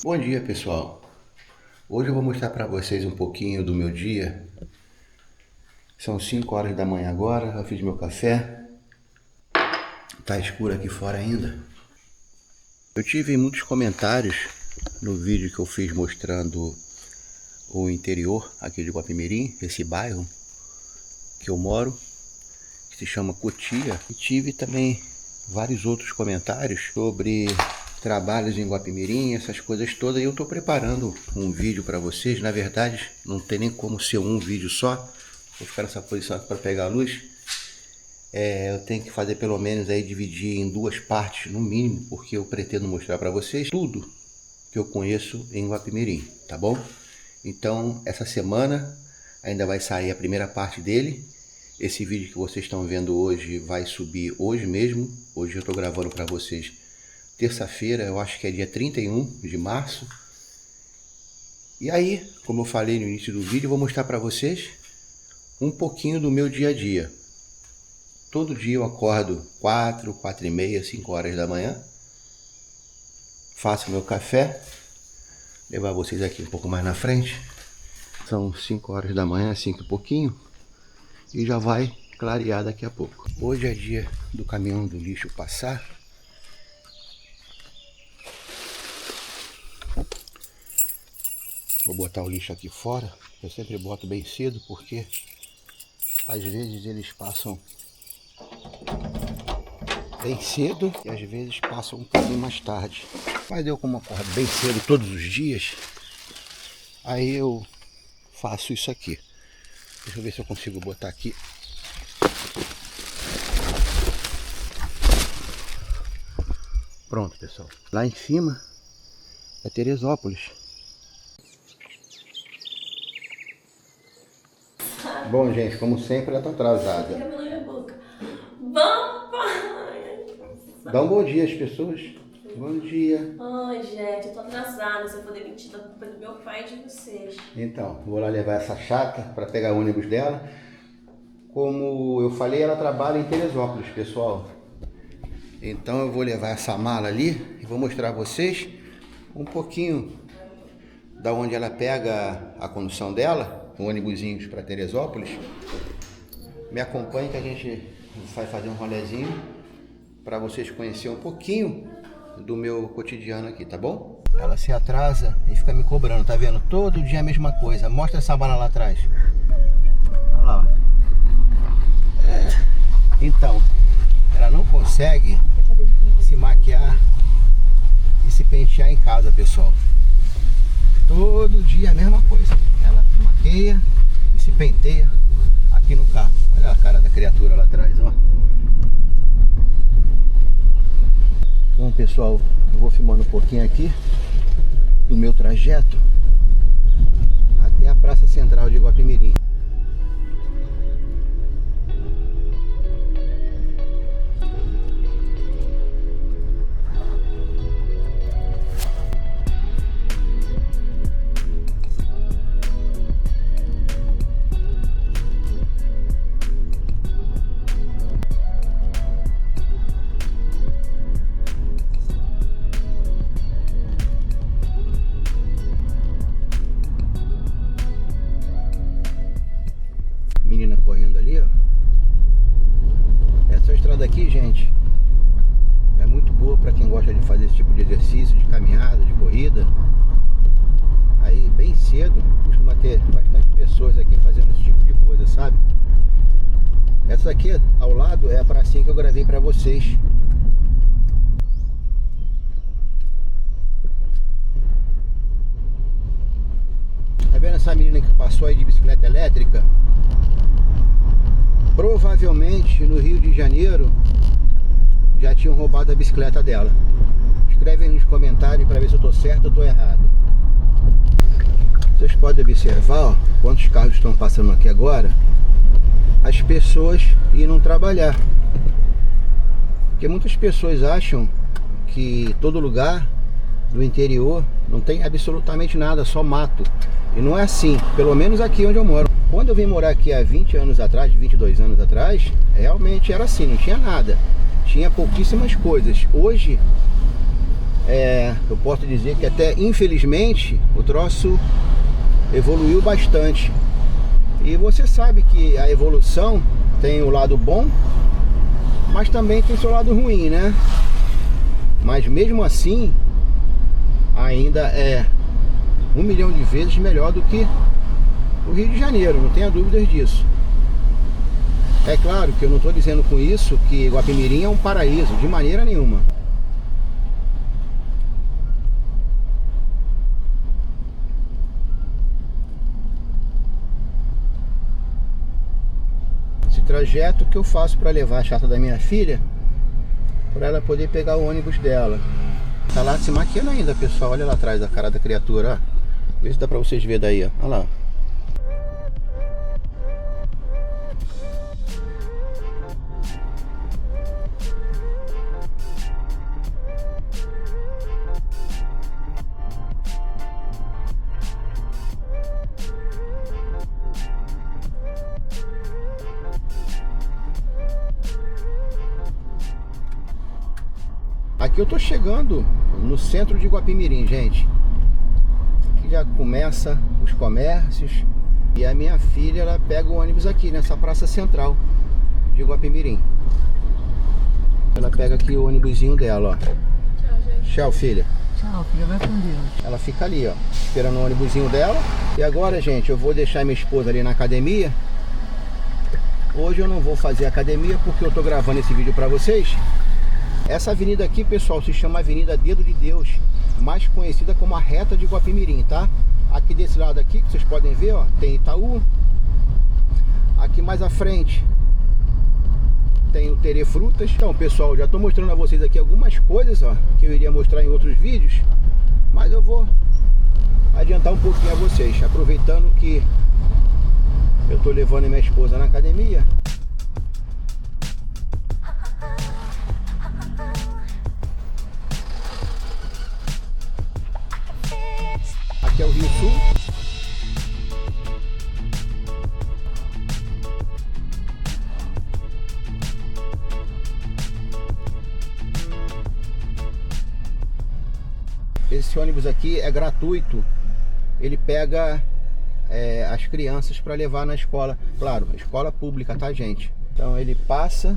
Bom dia, pessoal. Hoje eu vou mostrar para vocês um pouquinho do meu dia. São 5 horas da manhã agora, eu fiz meu café. Tá escuro aqui fora ainda. Eu tive muitos comentários no vídeo que eu fiz mostrando o interior aqui de Guapimirim, esse bairro que eu moro, que se chama Cotia. E tive também vários outros comentários sobre trabalhos em Guapimirim, essas coisas todas. E eu estou preparando um vídeo para vocês. Na verdade, não tem nem como ser um vídeo só. Vou ficar nessa posição aqui para pegar a luz. Eu tenho que fazer pelo menos aí dividir em 2 partes no mínimo, porque eu pretendo mostrar para vocês tudo que eu conheço em Guapimirim, tá bom? Então, essa semana ainda vai sair a primeira parte dele. Esse vídeo que vocês estão vendo hoje vai subir hoje mesmo. Hoje eu estou gravando para vocês terça-feira, eu acho que é dia 31 de março. E aí, como eu falei no início do vídeo, eu vou mostrar para vocês um pouquinho do meu dia a dia. Todo dia eu acordo 4, 4 e meia, 5 horas da manhã. Faço meu café. Levar vocês aqui um pouco mais na frente. São 5 horas da manhã, 5 e pouquinho. E já vai clarear daqui a pouco. Hoje é dia do caminhão do lixo passar. Vou botar o lixo aqui fora. Eu sempre boto bem cedo porque às vezes eles passam bem cedo e às vezes passam um pouquinho mais tarde. Mas eu, como acordo bem cedo todos os dias, aí eu faço isso aqui. Deixa eu ver se eu consigo botar aqui. Pronto, pessoal. Lá em cima é Teresópolis. Bom, gente, como sempre, ela tá atrasada. Dá um bom dia às pessoas. Bom dia. Oi, gente, eu tô atrasada. Se eu for demitida, a culpa é do meu pai e de vocês. Então, vou lá levar essa chata para pegar o ônibus dela. Como eu falei, ela trabalha em Teresópolis, pessoal. Então eu vou levar essa mala ali e vou mostrar a vocês um pouquinho da onde ela pega a condução dela, o ônibusinhos para Teresópolis. Me acompanhe que a gente vai fazer um rolezinho para vocês conhecerem um pouquinho do meu cotidiano aqui, tá bom? Ela se atrasa e fica me cobrando, tá vendo? Todo dia a mesma coisa. Mostra essa mala lá atrás. Olha lá, ó. Então, ela não consegue se maquiar e se pentear em casa, pessoal. Todo dia a mesma coisa. Ela se maqueia e se penteia aqui no carro. Olha a cara da criatura lá atrás, ó. Bom, pessoal, eu vou filmando um pouquinho aqui do meu trajeto até a Praça Central de Guapimirim. Menina correndo ali, ó. Essa estrada aqui, gente, é muito boa para quem gosta de fazer esse tipo de exercício, de caminhada, de corrida. Aí bem cedo costuma ter bastante pessoas aqui fazendo esse tipo de coisa, sabe? Essa aqui ao lado é a pracinha que eu gravei para vocês. Tá vendo essa menina que passou aí de bicicleta elétrica? Provavelmente no Rio de Janeiro já tinham roubado a bicicleta dela. Escreve aí nos comentários para ver se eu tô certo ou tô errado. Vocês podem observar, ó, quantos carros estão passando aqui agora. As pessoas indo trabalhar. Porque muitas pessoas acham que todo lugar do interior não tem absolutamente nada, só mato. E não é assim, pelo menos aqui onde eu moro. Quando eu vim morar aqui há 20 anos atrás, 22 anos atrás, realmente era assim, não tinha nada. Tinha pouquíssimas coisas. Hoje, eu posso dizer que até infelizmente o troço evoluiu bastante. E você sabe que a evolução tem o lado bom, mas também tem seu lado ruim, né? Mas mesmo assim, ainda é 1 milhão de vezes melhor do que o Rio de Janeiro, não tenha dúvidas disso. É claro que eu não estou dizendo com isso que Guapimirim é um paraíso, de maneira nenhuma. Esse trajeto que eu faço para levar a chata da minha filha, para ela poder pegar o ônibus dela. Tá lá se maquiando ainda, pessoal. Olha lá atrás da cara da criatura, ó. Vê se dá pra vocês verem daí, ó. Olha lá. Aqui eu tô chegando no centro de Guapimirim, gente. Aqui já começa os comércios. E a minha filha, ela pega o ônibus aqui nessa praça central de Guapimirim. Ela pega aqui o ônibusinho dela, ó. Tchau, gente. Tchau, filha. Tchau, filha, vai com Deus. Ela fica ali, ó, esperando o ônibusinho dela. E agora, gente, eu vou deixar minha esposa ali na academia. Hoje eu não vou fazer academia porque eu tô gravando esse vídeo pra vocês. Essa avenida aqui, pessoal, se chama Avenida Dedo de Deus, mais conhecida como a Reta de Guapimirim, tá? Aqui desse lado aqui, que vocês podem ver, ó, tem Itaú. Aqui mais à frente tem o Terê Frutas. Então, pessoal, já tô mostrando a vocês aqui algumas coisas, ó, que eu iria mostrar em outros vídeos, mas eu vou adiantar um pouquinho a vocês, aproveitando que eu tô levando minha esposa na academia. Aqui é o Rio Sul. Esse ônibus aqui é gratuito. Ele pega as crianças para levar na escola. Claro, escola pública, tá, gente? Então ele passa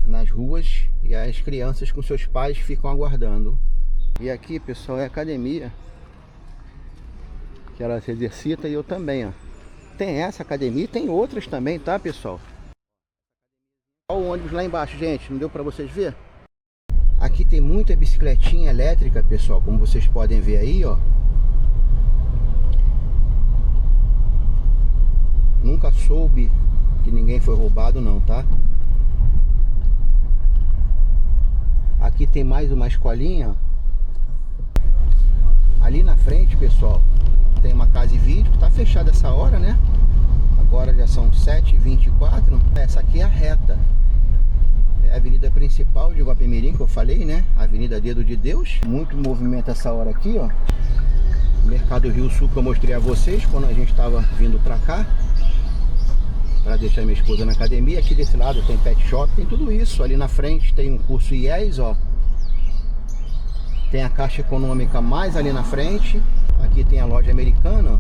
nas ruas e as crianças com seus pais ficam aguardando. E aqui, pessoal, é academia que ela se exercita, e eu também, ó. Tem essa academia e tem outras também, tá, pessoal? Olha o ônibus lá embaixo, gente, não deu pra vocês ver? Aqui tem muita bicicletinha elétrica, pessoal, como vocês podem ver aí, ó. Nunca soube que ninguém foi roubado não, tá? Aqui tem mais uma escolinha, ó. Ali na frente, pessoal, tem uma casa e vídeo que tá fechada essa hora, né? Agora já são 7h24. Essa aqui é a reta. É a avenida principal de Guapimirim, que eu falei, né? Avenida Dedo de Deus. Muito movimento essa hora aqui, ó. Mercado Rio Sul que eu mostrei a vocês quando a gente estava vindo pra cá, para deixar minha esposa na academia. Aqui desse lado tem pet shop, tem tudo isso. Ali na frente tem um curso IES, ó. Tem a Caixa Econômica mais ali na frente. Aqui tem a loja americana, ó.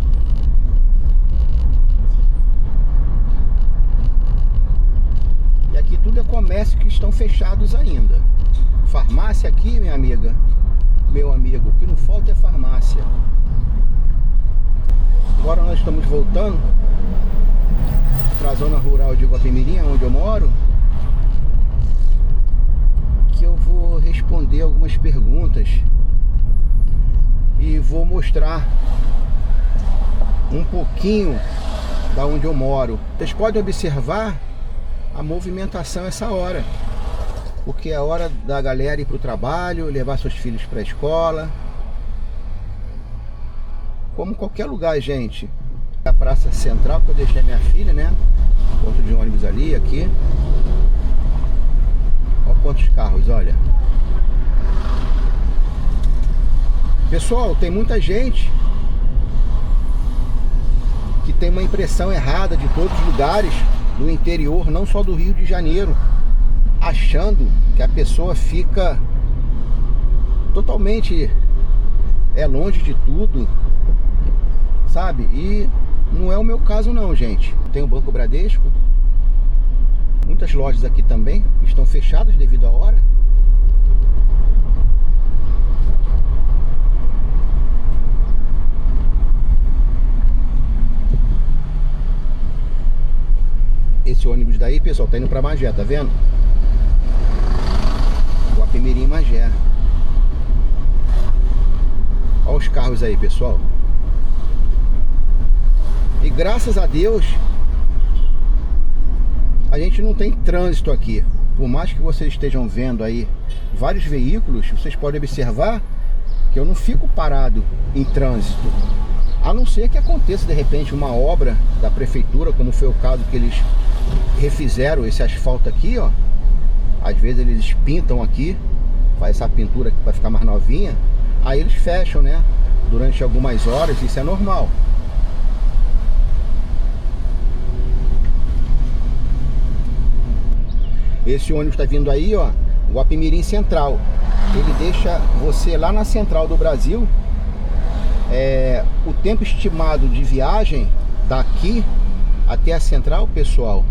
E aqui tudo é comércio que estão fechados ainda. Farmácia aqui, minha amiga, meu amigo, o que não falta é farmácia. Agora nós estamos voltando para a zona rural de Guapimirim, onde eu moro, que eu vou responder algumas perguntas e vou mostrar um pouquinho da onde eu moro. Vocês podem observar a movimentação essa hora, porque é a hora da galera ir para o trabalho, levar seus filhos para a escola, como qualquer lugar, gente. A praça central que eu deixei minha filha, né? Ponto de ônibus ali, aqui. Olha quantos carros, olha. Pessoal, tem muita gente que tem uma impressão errada de todos os lugares do interior, não só do Rio de Janeiro, achando que a pessoa fica totalmente longe de tudo, sabe? E não é o meu caso não, gente. Tem o Banco Bradesco, muitas lojas aqui também estão fechadas devido à hora. Esse ônibus daí, pessoal, tá indo pra Magé, tá vendo? Guapimirim, Magé. Olha os carros aí, pessoal. E graças a Deus a gente não tem trânsito aqui. Por mais que vocês estejam vendo aí vários veículos, vocês podem observar que eu não fico parado em trânsito. A não ser que aconteça de repente uma obra da prefeitura, como foi o caso que eles refizeram esse asfalto aqui, ó. Às vezes eles pintam aqui, faz essa pintura aqui para ficar mais novinha. Aí eles fecham, né? Durante algumas horas, isso é normal. Esse ônibus está vindo aí, ó, Guapimirim Central. Ele deixa você lá na Central do Brasil. O tempo estimado de viagem daqui até a Central, pessoal,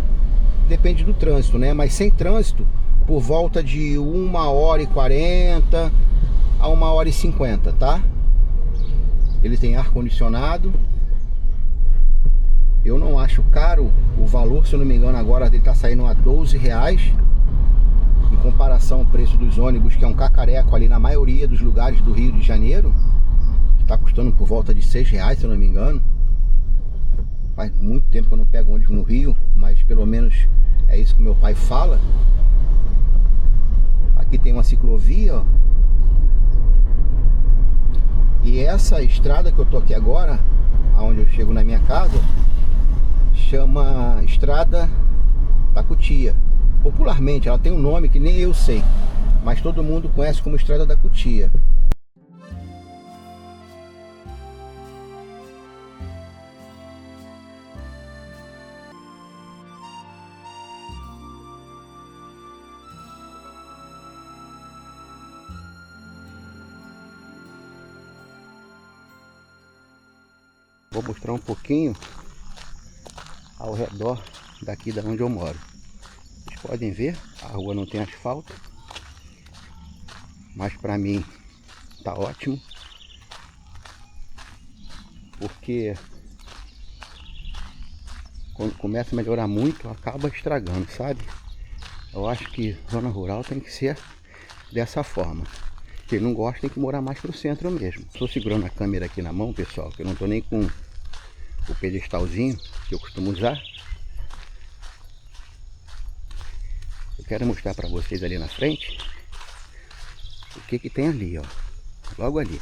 depende do trânsito, né? Mas sem trânsito, por volta de 1h40 a 1h50, tá? Ele tem ar-condicionado. Eu não acho caro o valor, se eu não me engano, agora ele tá saindo a R$12. Em comparação ao preço dos ônibus, que é um cacareco ali na maioria dos lugares do Rio de Janeiro, que tá custando por volta de R$6, se eu não me engano. Faz muito tempo que eu não pego ônibus no Rio, mas pelo menos é isso que meu pai fala. Aqui tem uma ciclovia, ó. E essa estrada que eu tô aqui agora, aonde eu chego na minha casa, chama Estrada da Cutia. Popularmente ela tem um nome que nem eu sei, mas todo mundo conhece como Estrada da Cutia. Vou mostrar um pouquinho ao redor daqui da onde eu moro. Vocês podem ver, a rua não tem asfalto, mas para mim tá ótimo, porque quando começa a melhorar muito, acaba estragando, sabe? Eu acho que zona rural tem que ser dessa forma. Quem não gosta tem que morar mais pro centro mesmo. Estou segurando a câmera aqui na mão, pessoal, que eu não tô nem com o pedestalzinho que eu costumo usar. Eu quero mostrar para vocês ali na frente o que que tem ali, ó, logo ali.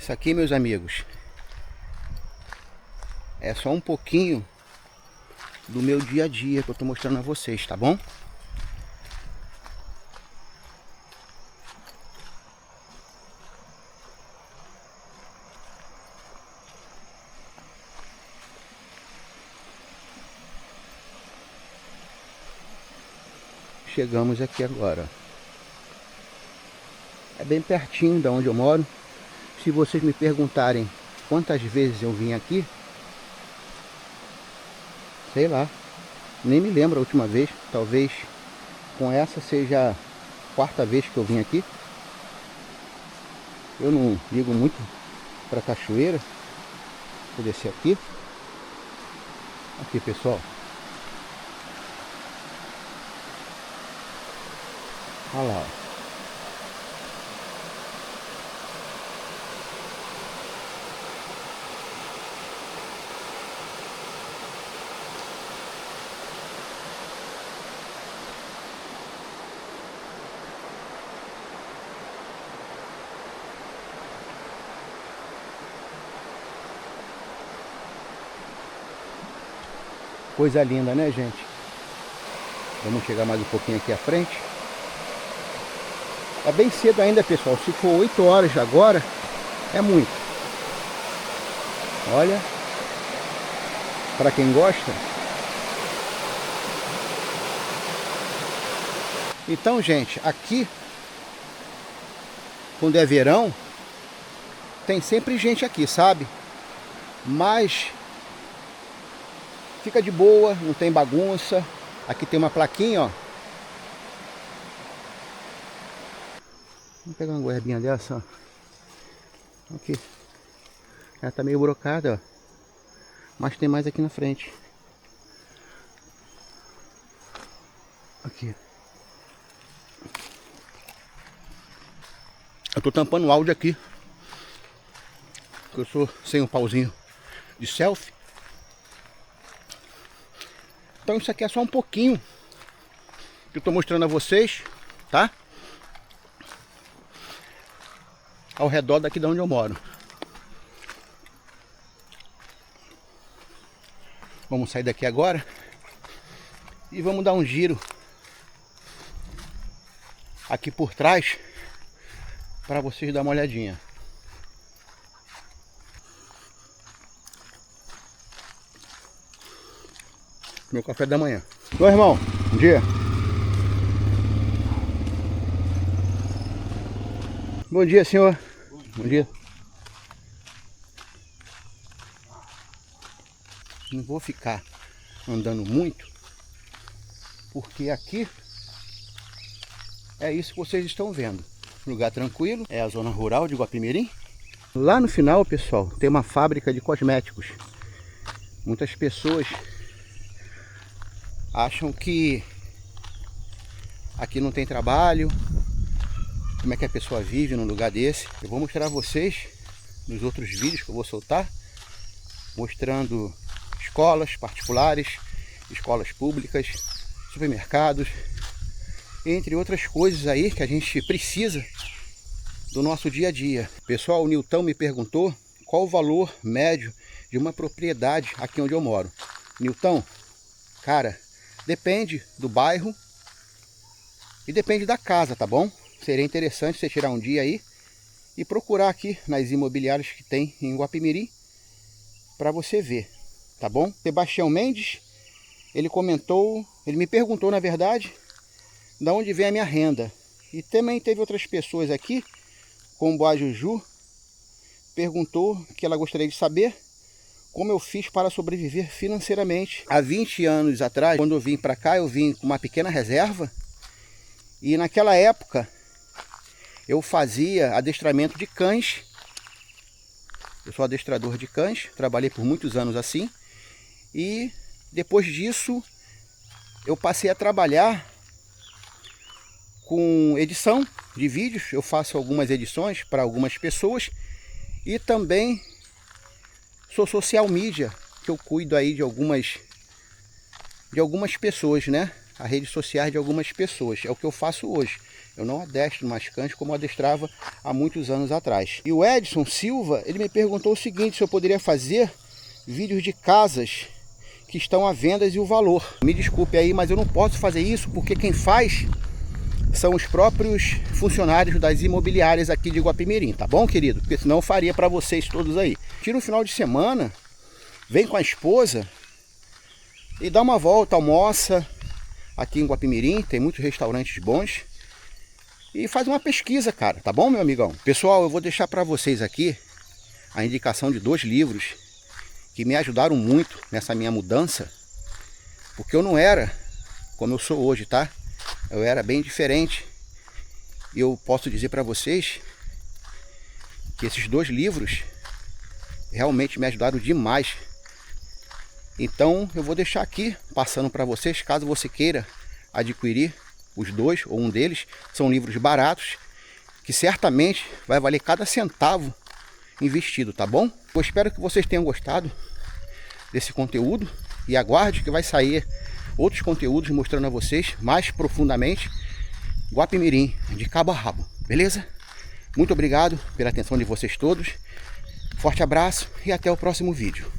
Isso aqui, meus amigos, é só um pouquinho do meu dia a dia que eu tô mostrando a vocês, tá bom? Chegamos aqui agora. É bem pertinho da onde eu moro. Se vocês me perguntarem quantas vezes eu vim aqui, sei lá, nem me lembro a última vez. Talvez com essa seja a quarta vez que eu vim aqui. Eu não ligo muito para cachoeira. Vou descer aqui. Aqui, pessoal. Olha lá, ó. Coisa linda, né, gente? Vamos chegar mais um pouquinho aqui à frente. Tá bem cedo ainda, pessoal. Se for 8 horas agora, é muito. Olha, para quem gosta. Então, gente, aqui, quando é verão, tem sempre gente aqui, sabe? Mas fica de boa, não tem bagunça. Aqui tem uma plaquinha, ó. Vamos pegar uma goiabinha dessa, ó. Aqui. Ela tá meio brocada, ó. Mas tem mais aqui na frente. Aqui. Eu tô tampando o áudio aqui. Porque eu sou sem um pauzinho de selfie. Então isso aqui é só um pouquinho que eu tô mostrando a vocês, tá? Ao redor daqui de onde eu moro. Vamos sair daqui agora e vamos dar um giro aqui por trás para vocês dar uma olhadinha. Meu café da manhã. Oi, irmão. Bom dia. Bom dia, senhor. Bom dia. Não vou ficar andando muito, porque aqui é isso que vocês estão vendo. Lugar tranquilo, é a zona rural de Guapimirim. Lá no final, pessoal, tem uma fábrica de cosméticos. Muitas pessoas acham que aqui não tem trabalho. Como é que a pessoa vive num lugar desse? Eu vou mostrar a vocês nos outros vídeos que eu vou soltar, mostrando escolas particulares, escolas públicas, supermercados, entre outras coisas aí que a gente precisa do nosso dia a dia. Pessoal, o Nilton me perguntou qual o valor médio de uma propriedade aqui onde eu moro. Nilton, cara, depende do bairro e depende da casa, tá bom? Seria interessante você tirar um dia aí e procurar aqui nas imobiliárias que tem em Guapimirim para você ver, tá bom? Sebastião Mendes, ele me perguntou, na verdade, da onde vem a minha renda. E também teve outras pessoas aqui, como a Juju, perguntou que ela gostaria de saber como eu fiz para sobreviver financeiramente. Há 20 anos atrás, quando eu vim para cá, eu vim com uma pequena reserva. E naquela época, eu fazia adestramento de cães. Eu sou adestrador de cães, trabalhei por muitos anos assim. E depois disso, eu passei a trabalhar com edição de vídeos. Eu faço algumas edições para algumas pessoas. E também sou social media, que eu cuido aí de algumas pessoas, né? As redes sociais de algumas pessoas. É o que eu faço hoje. Eu não adestro mais cães como eu adestrava há muitos anos atrás. E o Edson Silva, ele me perguntou o seguinte, se eu poderia fazer vídeos de casas que estão à venda e o valor. Me desculpe aí, mas eu não posso fazer isso porque quem faz são os próprios funcionários das imobiliárias aqui de Guapimirim, tá bom, querido? Porque senão eu faria para vocês todos aí. Tira um final de semana, vem com a esposa e dá uma volta, almoça aqui em Guapimirim, tem muitos restaurantes bons. E faz uma pesquisa, cara, tá bom, meu amigão? Pessoal, eu vou deixar para vocês aqui a indicação de 2 livros que me ajudaram muito nessa minha mudança, porque eu não era como eu sou hoje, tá? Eu era bem diferente. E eu posso dizer para vocês que esses 2 livros realmente me ajudaram demais. Então eu vou deixar aqui passando para vocês, caso você queira adquirir os 2 ou um deles. São livros baratos que certamente vai valer cada centavo investido, tá bom? Eu espero que vocês tenham gostado desse conteúdo e aguarde que vai sair outros conteúdos mostrando a vocês mais profundamente Guapimirim de cabo a rabo, beleza? Muito obrigado pela atenção de vocês todos. Forte abraço e até o próximo vídeo.